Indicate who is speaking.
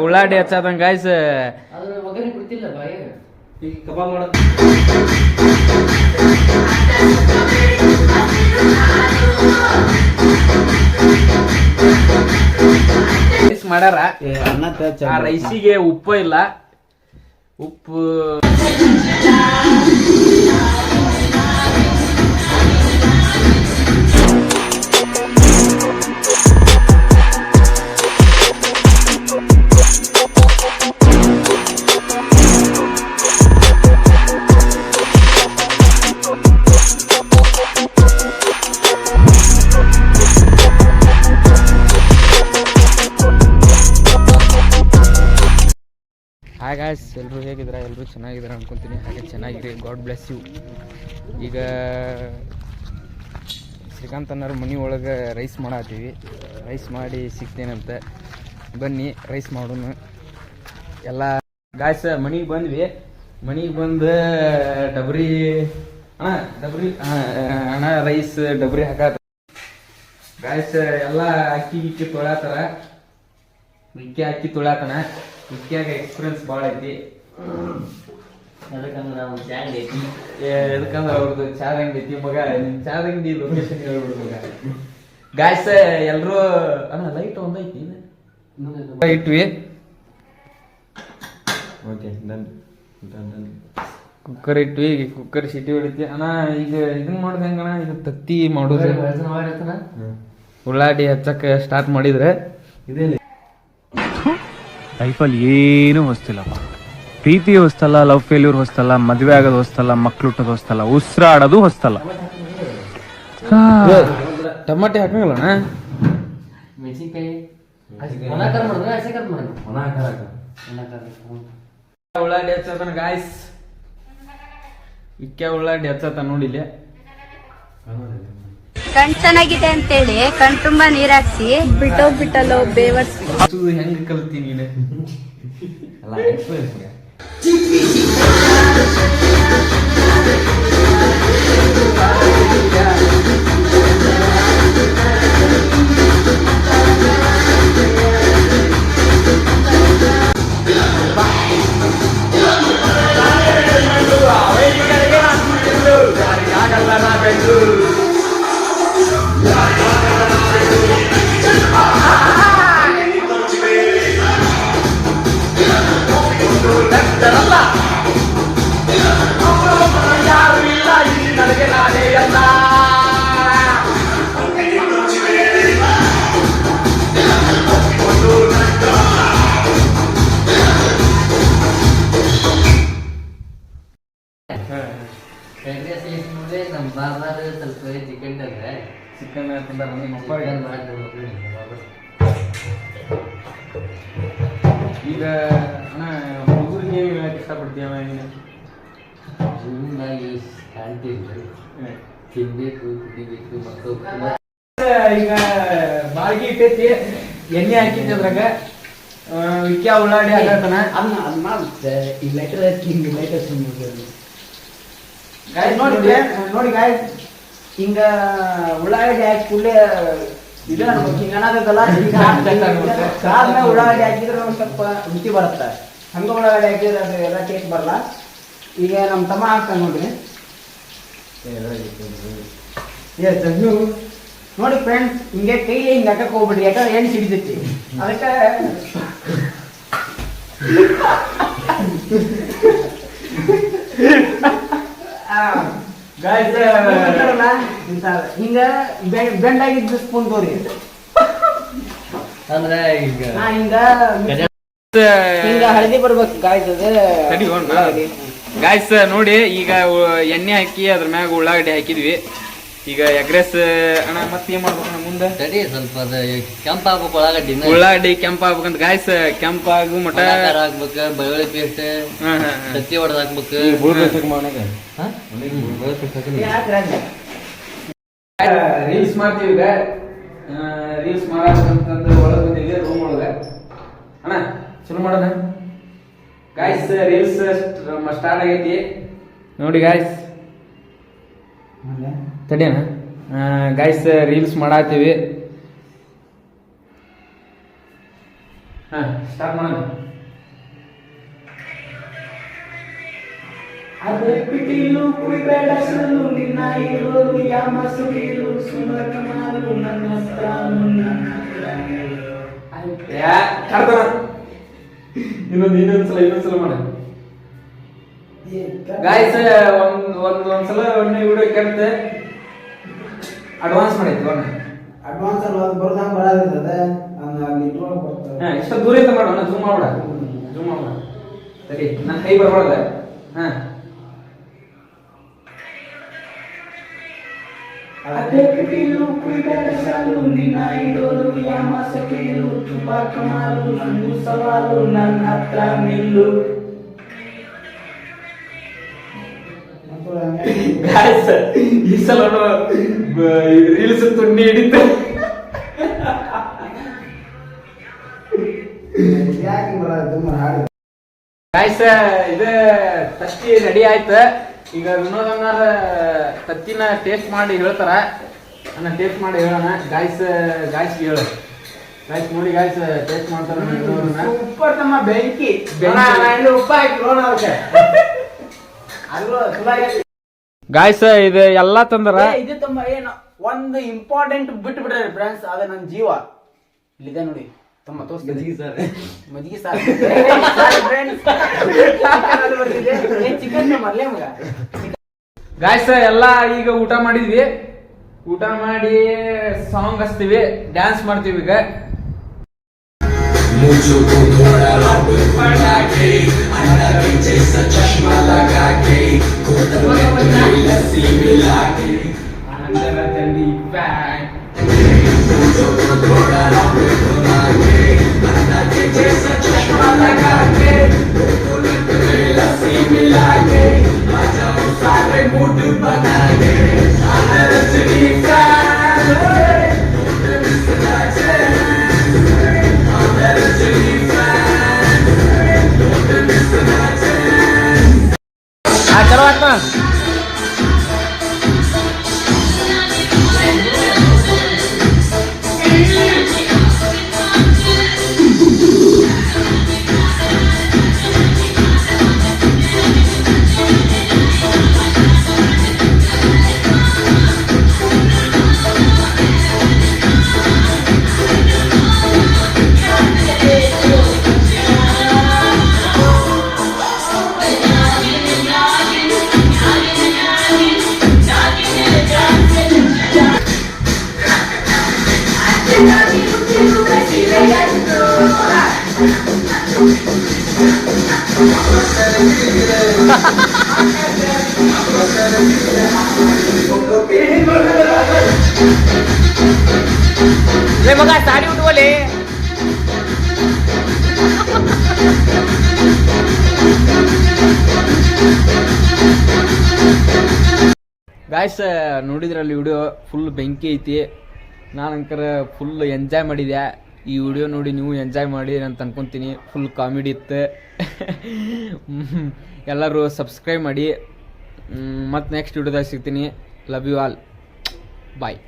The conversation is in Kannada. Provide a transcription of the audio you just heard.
Speaker 1: ಉಳ್ಳಾಗಡ್ಡಿ ಹಚ್ಚದಂಗ ಗಾಯ್ಸ್
Speaker 2: ಈಗ ಕಬಾಬ್ ಮಾಡೋದು
Speaker 1: ಮಾಡ್ಯಾರ. ರೈಸಿಗೆ ಉಪ್ಪು ಇಲ್ಲ. ಉಪ್ಪು ಹಾಯ್ ಗಾಯ್ಸ್, ಎಲ್ಲರೂ ಹೇಗಿದ್ದೀರಾ? ಎಲ್ಲರೂ ಚೆನ್ನಾಗಿದ್ದೀರಾ ಅನ್ಕೊತೀನಿ. ಹಾಗೆ ಚೆನ್ನಾಗಿರಿ, ಗಾಡ್ ಬ್ಲೆಸ್ ಯು. ಈಗ ಶ್ರೀಕಾಂತ್ ಅನ್ನೋರು ಮನೆ ಒಳಗೆ ರೈಸ್ ಮಾಡತ್ತೀವಿ. ರೈಸ್ ಮಾಡಿ ಸಿಗ್ತೇನಂತ, ಬನ್ನಿ ರೈಸ್ ಮಾಡೋಣ. ಎಲ್ಲ ಗಾಯ್ಸ್ ಮನೆಗೆ ಬಂದ್ವಿ. ಮನೆಗೆ ಬಂದು ಡಬ್ರಿ ಅಣ್ಣ ರೈಸ್ ಡಬ್ರಿ ಹಾಕತ್ತ ಗಾಯ್ಸ್. ಎಲ್ಲ ಅಕ್ಕಿ ತೊಳಾತಾರ. ಅಕ್ಕಿ ತೊಳಾತನ. ವಿಕ್ಯಾಗ ಎಕ್ಸ್ಪೀರಿಯನ್ಸ್ ಭಾಳ ಐತಿ.
Speaker 2: ಅದಕ್ಕಂದ್ರೆ ನಾವು ಚಾಂಗ್ ಐತಿ.
Speaker 1: ಎದಕ್ಕಂದ್ರೆ ಅವ್ರದ್ದು ಚಾದ ಅಂಗಡಿ ಐತಿ ಮಗ. ನಿಮ್ ಚಾದ ಅಂಗಡಿ ಲೊಕೇಶನ್ ಹೇಳ್ಬಿಡು ಮಗ. ಗಾಯ್ಸ್ ಎಲ್ರು ಅಣ್ಣ ಲೈಟ್ ಒಂದೈತಿ ಇಟ್ವಿ. ಕುಕ್ಕರ್ ಇಟ್ವಿ. ಕುಕ್ಕರ್ ಸಿಟಿ ಹೊಡಿತಿ ಅಣ್ಣ. ಈಗ ಇದನ್ನ ಮಾಡೋದು ಹೆಂಗಣ್ಣ? ಇದು ತತ್ತಿ ಮಾಡೋದು. ಉಳ್ಳಾಗಡ್ಡಿ ಹಚ್ಚಕ್ಕೆ ಸ್ಟಾರ್ಟ್ ಮಾಡಿದ್ರೆ ಇದೇನೆ
Speaker 3: ಲೈಫಲ್ಲಿ ಏನೂ ಹೊಸ್ತಿಲ್ಲಪ್ಪ. ಪ್ರೀತಿ ಹೊಸ್ತಲ್ಲ, ಲವ್ ಫೇಲ್ಯೂರ್ ಹೊಸ್ತಲ್ಲ, ಮದುವೆ ಆಗೋದು ಹೊಸ್ತಲ್ಲ, ಮಕ್ಳು ಹುಟ್ಟೋದು ಹೊಸ್ತಲ್ಲ, ಉಸಿರಾಡೋದು ಹೊಸ್ತಲ್ಲ.
Speaker 1: ಟಮಾಟೆ ಹಾಕಂಗಿಲ್ಲ
Speaker 2: ಮೆಣಸಿನ್ಕಾಯಿ
Speaker 1: ಉಳ್ಳಾಗಡ್ಡಿ ಹಚ್ಚತಾನ ಗಾಯ್ಸ್. ಉಳ್ಳಾಗಡ್ಡಿ ಹಚ್ಚತ ನೋಡಿಲ್ಲ.
Speaker 4: ಕಣ್ ಚೆನ್ನಾಗಿದೆ ಅಂತೇಳಿ ಕಣ್ ತುಂಬಾ ನೀರ್ ಹಾಕ್ಸಿ ಬಿಟ್ಟೋಗ್ಬಿಟ್ಟಲ್ಲೋ ಬೇವರ್ಸಿ.
Speaker 1: ಹೆಂಗ್ ಕಲ್ತಿ ನೀನು? ಚಿಕನ್ ಈಗ ಅಣ್ಣ ಹುಡುಗರಿಗೆ ಹೇಳಕ್ ಇಷ್ಟಪಡ್ತೀಯ?
Speaker 2: ತಿನ್ಬೇಕು, ಕುಡಿಬೇಕು, ಮಕ್ಕಳು
Speaker 1: ಈಗ ಬಾಳ್ಗಿ ಇಟ್ಟೈತಿ. ಎಣ್ಣೆ ಹಾಕಿದ್ದೆ ಅದ್ರಾಗ. ವಿಕ್ಯಾ ಉಳ್ಳಾಗಡ್ಡಿ ಹಾಕತಾನ.
Speaker 5: ನೋಡಿ ಗಾಯ್ಸ್, ಹಿಂಗ ಉಳ್ಳಾಗಡ್ಡಿ ಹಾಕಿ ಕೂಡಲೇ ಇದು ಅನ್ಬೇಕು. ಹಿಂಗ ಅನ್ನೋದಲ್ಲ, ಕಾದ್ಮೇಲೆ ಉಳ್ಳಾಗಡ್ಡಿ ಹಾಕಿದ್ರೆ ಒಂದ್ ಸ್ವಲ್ಪ ರುಚಿ ಬರುತ್ತೆ. ಹಂಗ ಉಳ್ಳಾಗಡ್ಡಿ ಹಾಕಿದ್ರೆ ಅದು ಎಲ್ಲ ಟೇಸ್ಟ್ ಬರಲ್ಲ. ಈಗ ನಮ್ಮ ತಮ್ಮ ಹಾಕ್ತಾನೆ ನೋಡ್ರಿ. ನೋಡಿ ಫ್ರೆಂಡ್ಸ್, ಹಿಂಗೆ ಕೈಲಿ ಹಿಂಗೆ ಹಾಕಕ್ ಹೋಗ್ಬಿಡ್ರಿ, ಯಾಕಂದ್ರೆ ಎಣ್ಣೆ ಸಿಡಿತೈತಿ. ಅದಕ್ಕೆ ಹಿಂಗ ಬೆಂಡಾಗಿದ್ದ ಸ್ಪೂನ್ ತೋರಿ
Speaker 2: ಅಂದ್ರೆ ಈಗ
Speaker 5: ಹಿಂಗ ಹಳದಿ ಬರ್ಬೇಕು ಗಾಯ್ಸ್.
Speaker 1: ಗಾಯ್ಸ್ ನೋಡಿ, ಈಗ ಎಣ್ಣೆ ಹಾಕಿ ಅದ್ರ ಮ್ಯಾಗ ಉಳ್ಳಾಗಡ್ಡಿ ಹಾಕಿದ್ವಿ. ಈಗ ಎಗ್ರೆಸ್ ಅಣ್ಣ ಮತ್ತೆ ಏನ್ ಮಾಡ್ಬೇಕು ಮುಂದೆ?
Speaker 2: ತಡಿ ಸ್ವಲ್ಪ ಕೆಂಪಾಗ್ಬೇಕು.
Speaker 1: ಉಳ್ಳಾಗಡ್ಡಿ ಕೆಂಪಾಗ್ಬೇಕಂತ ಗಾಯ್ಸ್. ಕೆಂಪಾಗು ಮಟ
Speaker 2: ಹಾಕ್ಬೇಕು. ಬೆಳ್ಳುಳ್ಳಿ ಪೇಸ್ಟ್ ತತ್ತಿ ಹೊಡೆದ್ ಹಾಕ್ಬೇಕು.
Speaker 1: ರೀಲ್ಸ್ ಮಾಡ್ತೀವಿ. ಈಗ ರೀಲ್ಸ್ ಮಾಡಬೇಕಂತಂದ್ರೆ ಒಳಗೆ ಬಂದಿವಿ ರೂಮ್ ಒಳಗೆ. ಅಣ್ಣ ಚಲೋ ಮಾಡೋಣ ಗಾಯ್ಸ್. ರೀಲ್ಸ್ ಸ್ಟಾರ್ಟ್ ಆಗೈತಿ ನೋಡಿ ಗಾಯ್ಸ್. ತಡಿಯಣ ಗಾಯ್ಸ್, ರೀಲ್ಸ್ ಮಾಡತ್ತೀವಿ. ಸ್ಟಾರ್ಟ್ ಮಾಡೋಣ.
Speaker 5: ಅದೇ ಪಿಟೀಲು ಕುಡಿಬೇಡ ಸುಳ್ಳು ನಿನ್ನ ಇರೋದು ಯಾಮ ಸುಳಿಲು ಸುಮಕ ಮಾರು ನನ್ನ
Speaker 1: ಇನ್ನೊಂದ್ಸಲ ಮಾಡ ಗಾಯ್ಸ್. ಒಂದ್ಸಲ ಒಳ್ಳೆ ವಿಡಿಯೋ ಕೇಳ್ತೆ ಅಡ್ವಾನ್ಸ್ ಮಾಡೈತಿ
Speaker 5: ಅಡ್ವಾನ್ಸ್ ಅಲ್ಲ ಅದು ಬರ್ದಂಗ ಬರೋದಿರ್ತದೆ ಅಲ್ಲಿ ಇಟ್ಕೊಂಡು ಬರ್ತಾರೆ.
Speaker 1: ಇಷ್ಟ ದೂರ ಐತೆ ಮಾಡೋಣ. ಜೂಮ್ ಮಾಡೋಣ ಸರಿ. ನನ್ನ ಕೈ ಬರ್ಬಾರ್ದ.
Speaker 5: ಅದೇ ಪಿಟೀಲು ಕುಡಿಬೇಡ ಸಾಲು ನಿನ್ನ ಇರೋದು ಯಾಮ ಸಕೀಲು ತುಂಬಾ ಕಮಾಲು ನಂದು ಸವಾಲು ನನ್ನ ಹತ್ರ ನಿಲ್ಲು.
Speaker 1: ಗಾಯ್ಸ್ ಈ ಸಲ ರೀಲ್ಸ್ ತುಂಡಿ ಹಿಡಿತು. ಗಾಯ್ಸ್ ಇದು ತತ್ತಿ ರೆಡಿ ಆಯ್ತು. ಈಗ ವಿನೋದ್ ಅನ್ನಾರ ತತ್ತಿನ ಟೇಸ್ಟ್ ಮಾಡಿ ಹೇಳ್ತಾರ. ಅನ್ನ ಟೇಸ್ಟ್ ಮಾಡಿ ಹೇಳೋಣ. ಗಾಯ್ಸ್ ಹೇಳು ಗಾಯ್ಸ್. ನೋಡಿ ಗಾಯ್ಸ್ ಟೇಸ್ಟ್ ಮಾಡ್ತಾರ.
Speaker 5: ಸೂಪರ್ ತಮ್ಮ ಬೆಂಕಿ ಉಪ್ಪ ಹಾಕಿ ನೋಡ
Speaker 1: ಗಾಯ್ಸ್ ಇದು ಎಲ್ಲಾ ತಂದರ.
Speaker 5: ಇದು ತುಂಬ ಏನು ಒಂದು ಇಂಪಾರ್ಟೆಂಟ್ ಬಿಟ್ಟು ಬಿಡ್ರಿ ಫ್ರೆಂಡ್ಸ್, ಅದ ನನ್ನ ಜೀವ ಇಲ್ಲಿದೆ ನೋಡಿ. ತಮ್ಮ ತೋರಿಸ್ತೀನಿ ಮಜ್ಜಿಗೆ ಸಾರ್ ಚಿಕನ್ ಮರ್ಲೆ ಮಗ.
Speaker 1: ಗಾಯ್ಸ್ ಎಲ್ಲ ಈಗ ಊಟ ಮಾಡಿದ್ವಿ. ಊಟ ಮಾಡಿ ಸಾಂಗ್ ಹಚ್ತೀವಿ, ಡ್ಯಾನ್ಸ್ ಮಾಡ್ತೀವಿ. ಈಗ
Speaker 6: मुझको थोड़ा रब पड़ा के अंडा के जैसा चश्मा लगा के खुद में तुम्हें लस्सी मिला के मुझको थोड़ा रब पड़ा के अंडा के जैसा चश्मा लगा के खुद में तुम्हें लस्सी मिला के आ जाओ सारे मूड बना के रजनी
Speaker 1: चलो आता ले मग साडी उठवले. ಗಾಯ್ಸ್ ನೋಡಿದ್ರಲ್ಲಿ ವಿಡಿಯೋ ಫುಲ್ ಬೆಂಕಿ ಐತಿ. ನಾನಂಕರ ಫುಲ್ ಎಂಜಾಯ್ ಮಾಡಿದೆ. ಈ ವಿಡಿಯೋ ನೋಡಿ ನೀವು ಎಂಜಾಯ್ ಮಾಡಿ ಅಂತ ಅನ್ಕೊಂತೀನಿ. ಫುಲ್ ಕಾಮಿಡಿ ಇತ್ತು. ಎಲ್ಲರೂ ಸಬ್ಸ್ಕ್ರೈಬ್ ಮಾಡಿ. ಮತ್ತು ನೆಕ್ಸ್ಟ್ ವಿಡಿಯೋದಾಗ ಸಿಗ್ತೀನಿ. Love you all. ಬಾಯ್.